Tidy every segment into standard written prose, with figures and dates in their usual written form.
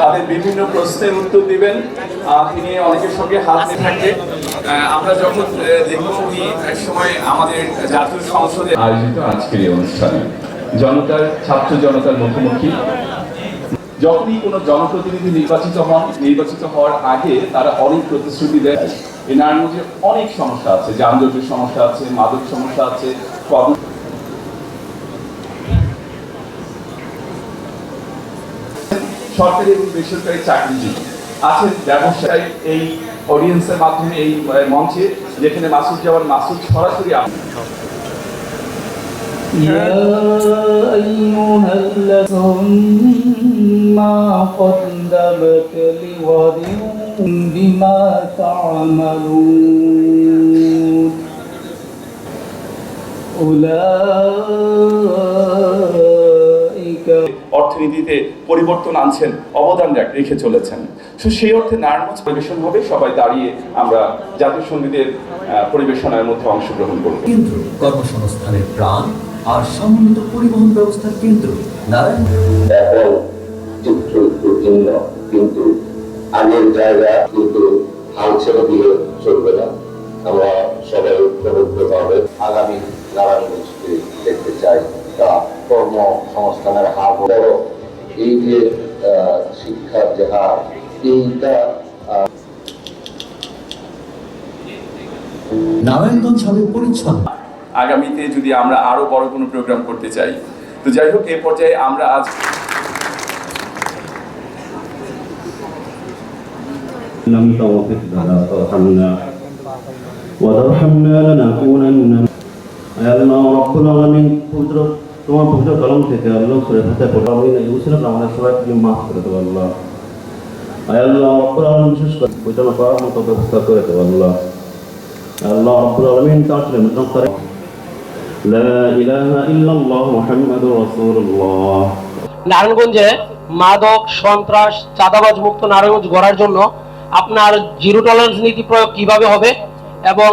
তাদের বিভিন্ন প্রশ্নের উত্তর দিবেন। তিনি অনেকের সঙ্গে হাত নিয়ে থাকবে। আমরা যখন দেখব উনি এক সময় আমাদের জাতীয় সংসদে আয়োজিত আজকের এই অনুষ্ঠানে ছাত্র জনতার মুখোমুখি যখনই কোনো জনপ্রতিনিধি নির্বাচিত হওয়ার আগে তারা অনেক প্রতিশ্রুতি দেয়। এই নারায়ণগঞ্জে অনেক সমস্যা আছে, যানজটের সমস্যা আছে, মাদক সমস্যা আছে, সরকারি এবং বেসরকারি চাকরিজীবী আছেন, ব্যবসায়ী। এই অডিয়েন্সের মাধ্যমে এই মঞ্চে যেখানে মাসুদ সরাসরি يا أيها الذين ما قدمت لغد بما تعملون أولئك অর্থনীতিতে পরিবর্তন আনছেন, অবদান রেখে চলেছেন। সেই অর্থে নারায়ণগঞ্জ পরিবেশন হবে। সবাই দাঁড়িয়ে আমরা জাতীয় সঙ্গীতের পরিবেশনার মধ্যে অংশগ্রহণ করব। কেন্দ্র কর্মসংস্থানের প্রাণ আর সমন্বিত পরিবহন ব্যবস্থার কেন্দ্র নারায়ণগঞ্জ। এখন চিত্র একটু ভিন্ন, কিন্তু আগের জায়গা কিন্তু হাল ছেড়ে দিলে চলবে না। আমরা সবাই ঐক্যবদ্ধভাবে আগামী নারায়ণগঞ্জকে দেখতে চাই। তা কর্মসংস্থানের হার বড়, এই যে শিক্ষার যে হার, এইটা নারায়ণগঞ্জ হবে পরিচ্ছন্ন। আগামীতে যদি আমরা আরো বড় কোনো প্রোগ্রাম করতে চাই, তো যাই হোক, এই পর্যায়ে আমরা আজ لم توفق لنا ترحمنا وترحمنا لنكونن يا الله رب العالمين পবিত্র তোমার পবিত্র কালাম থেকে আল্লাহ সূরা ফাতিহা পড়া হইনা ইউসুফ আমাদের সবাইকে মাফ করে দাও আল্লাহ। আয় আল্লাহ রব্বুল আলামিন বিশেষ করে পরিচালনা করার মতো ব্যবস্থা করে দাও আল্লাহ। আল্লাহ রব্বুল আলামিন তার জন্য করে লা ইলাহা ইল্লাল্লাহ মুহাম্মাদুর রাসূলুল্লাহ। নারায়ণগঞ্জে মাদক, সন্ত্রাস, চাঁদাবাজ মুক্ত নারায়ণগঞ্জ গড়ার জন্য আপনার জিরো টলারেন্স নীতি প্রয়োগ কিভাবে হবে, এবং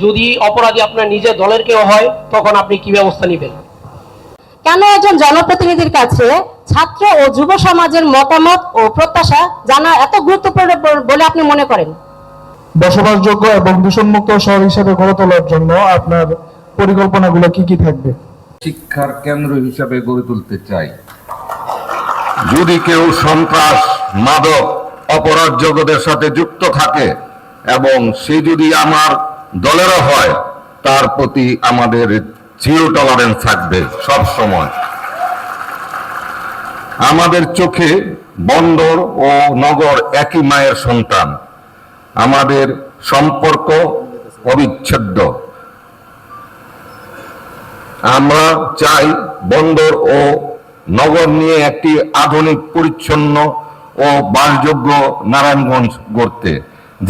যদি অপরাধী আপনার নিজের দলের কেউ হয় তখন আপনি কি ব্যবস্থা নেবেন? কেন একজন জনপ্রতিনিধির কাছে ছাত্র ও যুব সমাজের মতামত ও প্রত্যাশা জানা এত গুরুত্বপূর্ণ বলে আপনি মনে করেন? বসবাসযোগ্য এবং দূষণমুক্ত শহর হিসেবে গড়ে তোলার জন্য আপনার পরিকল্পনাগুলো কি কি থাকবে? শিক্ষার কেন্দ্র হিসেবে গড়ে তুলতে চাই। যদি কেউ সন্ত্রাস, মাদক, অপরাধ জগতের সাথে যুক্ত থাকে এবং সে যদি আমার দলেরও হয়, তার প্রতি আমাদের জিরো টলারেন্স থাকবে সব সময়। আমাদের চোখে বন্দর ও নগর একই মায়ের সন্তান, আমাদের সম্পর্ক অবিচ্ছেদ্য। আমরা চাই বন্দর ও নগর নিয়ে একটি আধুনিক, পরিচ্ছন্ন ও বাসযোগ্য নারায়ণগঞ্জ গড়তে,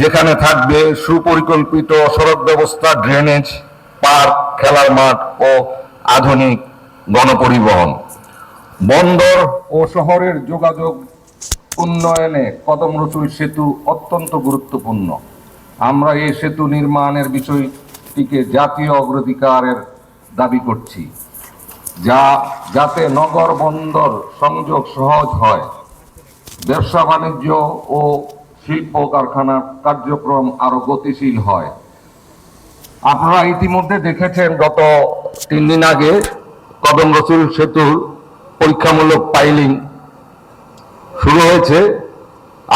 যেখানে থাকবে সুপরিকল্পিত সড়ক ব্যবস্থা, ড্রেনেজ, পার্ক, খেলার মাঠ ও আধুনিক গণপরিবহন। বন্দর ও শহরের যোগাযোগ উন্নয়নে কদম রসুল সেতু অত্যন্ত গুরুত্বপূর্ণ। আমরা এই সেতু নির্মাণের বিষয়টিকে জাতীয় অগ্রাধিকারের দাবি করছি, যাতে নগর বন্দর সংযোগ সহজ হয়, ব্যবসা বাণিজ্য ও শিল্প কারখানার কার্যক্রম আরো গতিশীল হয়। আপনারা ইতিমধ্যে দেখেছেন, গত 3 দিন আগে কদম রসুল সেতুর পরীক্ষামূলক পাইলিং শুরু হয়েছে।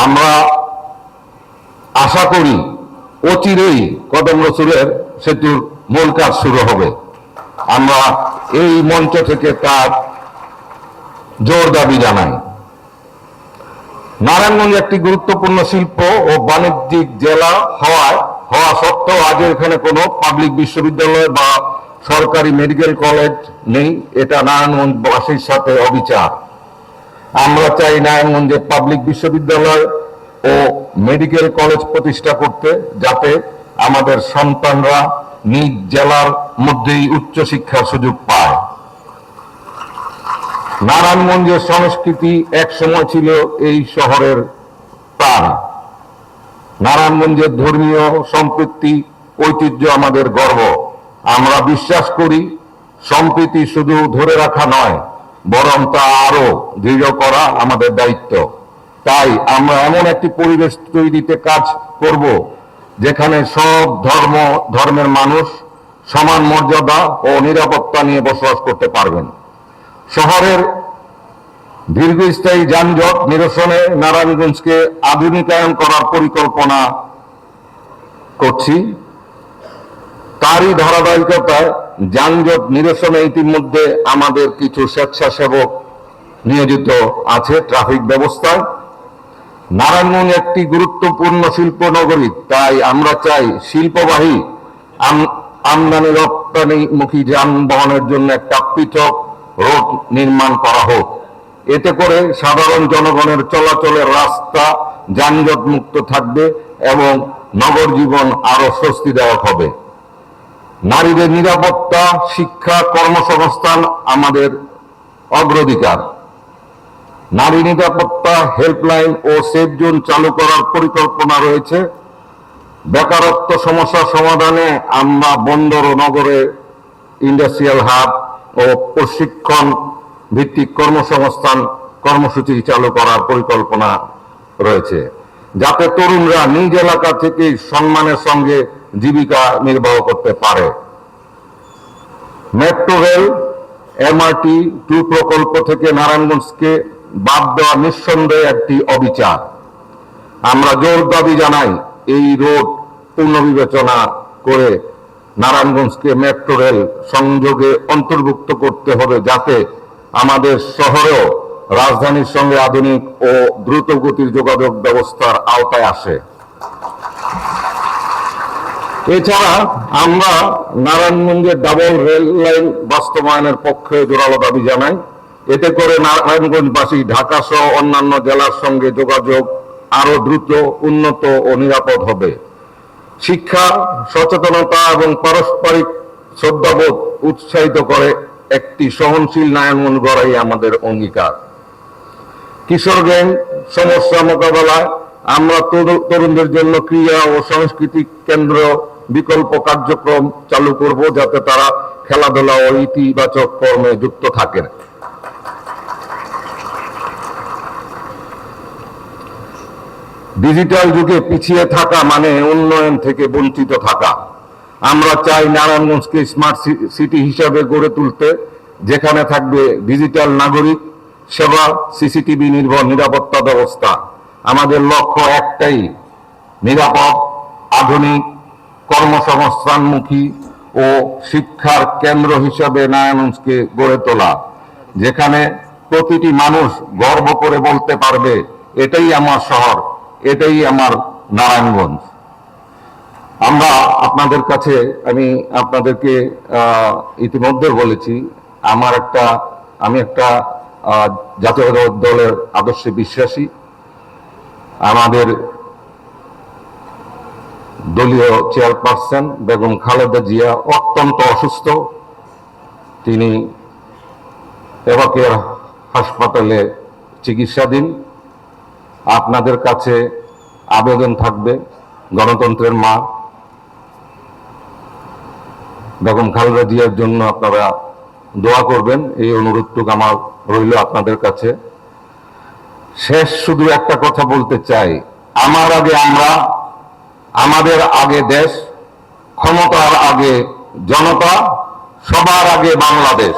আমরা আশা করি অচিরেই কদম রসুলের সেতুর মূল কাজ শুরু হবে। আমরা এই মঞ্চ থেকে তার জোর দাবি জানাই। নারায়ণগঞ্জ একটি গুরুত্বপূর্ণ শিল্প ও বাণিজ্যিক জেলা হওয়া সত্ত্বেও আজ এখানে কোনো পাবলিক বিশ্ববিদ্যালয় বা সরকারি মেডিকেল কলেজ নেই। এটা নারায়ণগঞ্জবাসীর সাথে অবিচার। আমরা চাই নারায়ণগঞ্জে পাবলিক বিশ্ববিদ্যালয় ও মেডিকেল কলেজ প্রতিষ্ঠা করতে, যাতে আমাদের সন্তানরা নিজ জেলার মধ্যেই উচ্চশিক্ষার সুযোগ পায়। নারায়ণগঞ্জের সংস্কৃতি এক সময় ছিল এই শহরের প্রাণ। নারায়ণগঞ্জের ধর্মীয় সম্প্রীতি, ঐতিহ্য আমাদের গর্ব। আমরা বিশ্বাস করি সম্প্রীতি শুধু ধরে রাখা নয়, বরং তা আরো দৃঢ় করা আমাদের দায়িত্ব। তাই আমরা এমন একটি পরিবেশ তৈরিতে কাজ করব যেখানে সব ধর্মের মানুষ সমান মর্যাদা ও নিরাপত্তা নিয়ে বসবাস করতে পারবেন। শহরের দীর্ঘস্থায়ী যানজট নিরসনে নারায়ণগঞ্জকে আধুনিকায়ন করার পরিকল্পনা করছি। তারই ধারাবাহিকতায় যানজট নিরসনে ইতিমধ্যে আমাদের কিছু স্বেচ্ছাসেবক নিয়োজিত আছে ট্রাফিক ব্যবস্থায়। নারায়ণগঞ্জ একটি গুরুত্বপূর্ণ শিল্প নগরী, তাই আমরা চাই শিল্পবাহী আমদানি রপ্তানিমুখী যানবাহনের জন্য একটা পৃথক রোড নির্মাণ করা হোক। এতে করে সাধারণ জনগণের চলাচলের রাস্তা যানজট মুক্ত থাকবে এবং নগর জীবন আরো স্বস্তিদায়ক হবে। নারীদের নিরাপত্তা, শিক্ষা, কর্মসংস্থান আমাদের অগ্রাধিকার। নারী নিরাপত্তা হেল্পলাইন ও সেফ জোন চালু করার পরিকল্পনা রয়েছে। বেকারত্ব সমস্যা সমাধানে আমরা বন্দর ও নগরে ইন্ডাস্ট্রিয়াল হাব ও প্রশিক্ষণ ভিত্তিক কর্মসংস্থান কর্মসূচি চালু করার পরিকল্পনা রয়েছে, যাতে তরুণরা নিজ এলাকা থেকে সম্মানের সঙ্গে জীবিকা নির্বাহ করতে পারে। মেট্রো রেল MRT 2 প্রকল্প থেকে নারায়ণগঞ্জকে বাদ দেওয়া নিঃসন্দেহে একটি অবিচার। আমরা জোর দাবি জানাই এই রোড পুনর্বিবেচনা করে নারায়ণগঞ্জকে মেট্রো রেল সংযোগে অন্তর্ভুক্ত করতে হবে, যাতে আমাদের শহরেও রাজধানীর সঙ্গে আধুনিক ও দ্রুত গতির যোগাযোগ ব্যবস্থার আওতায় আসে। এছাড়া আমরা নারায়ণগঞ্জের ডাবল রেল লাইন বাস্তবায়নের পক্ষে জোরালো দাবি জানাই। এতে করে নারায়ণগঞ্জবাসী ঢাকা সহ অন্যান্য জেলার সঙ্গে যোগাযোগ আরো দ্রুত, উন্নত ও নিরাপদ হবে। শিক্ষা, সচেতনতা এবং পারস্পরিক শ্রদ্ধাবোধ উৎসাহিত করে একটি সহনশীল নারায়ণগঞ্জ গড়াই আমাদের অঙ্গীকার। কিশোর গ্যাং সমস্যা মোকাবেলায় আমরা তরুণদের জন্য ক্রীড়া ও সাংস্কৃতিক কেন্দ্র বিকল্প কার্যক্রম চালু করব, যাতে তারা খেলাধুলা ও ইতিবাচক কর্মে যুক্ত থাকেন। ডিজিটাল যুগে পিছিয়ে থাকা মানে উন্নয়ন থেকে বঞ্চিত থাকা। আমরা চাই নারায়ণগঞ্জকে স্মার্ট সিটি হিসাবে গড়ে তুলতে, যেখানে থাকবে ডিজিটাল নাগরিক সেবা, CCTV নির্ভর নিরাপত্তা ব্যবস্থা। আমাদের লক্ষ্য একটাই, নিরাপদ, আধুনিক, কর্মসংস্থানমুখী ও শিক্ষার কেন্দ্র হিসাবে নারায়ণগঞ্জকে গড়ে তোলা, যেখানে প্রতিটি মানুষ গর্ব করে বলতে পারবে এটাই আমার শহর, এটাই আমার নারায়ণগঞ্জ। আমরা আপনাদের কাছে, আমি আপনাদেরকে ইতিমধ্যে বলেছি, আমি একটা জাতীয় দলের আদর্শে বিশ্বাসী। আমাদের দলীয় চেয়ারপারসন বেগম খালেদা জিয়া অত্যন্ত অসুস্থ। তিনি এবাকের হাসপাতালে চিকিৎসাধীন। আপনাদের কাছে আবেদন থাকবে, গণতন্ত্রের মা বেগম খালেদা জিয়ার জন্য আপনারা দোয়া করবেন, এই অনুরোধটুকু আমার রইল আপনাদের কাছে। শেষ শুধু একটা কথা বলতে চাই, আমার আগে আমরা, আমাদের আগে দেশ, ক্ষমতার আগে জনতা, সবার আগে বাংলাদেশ।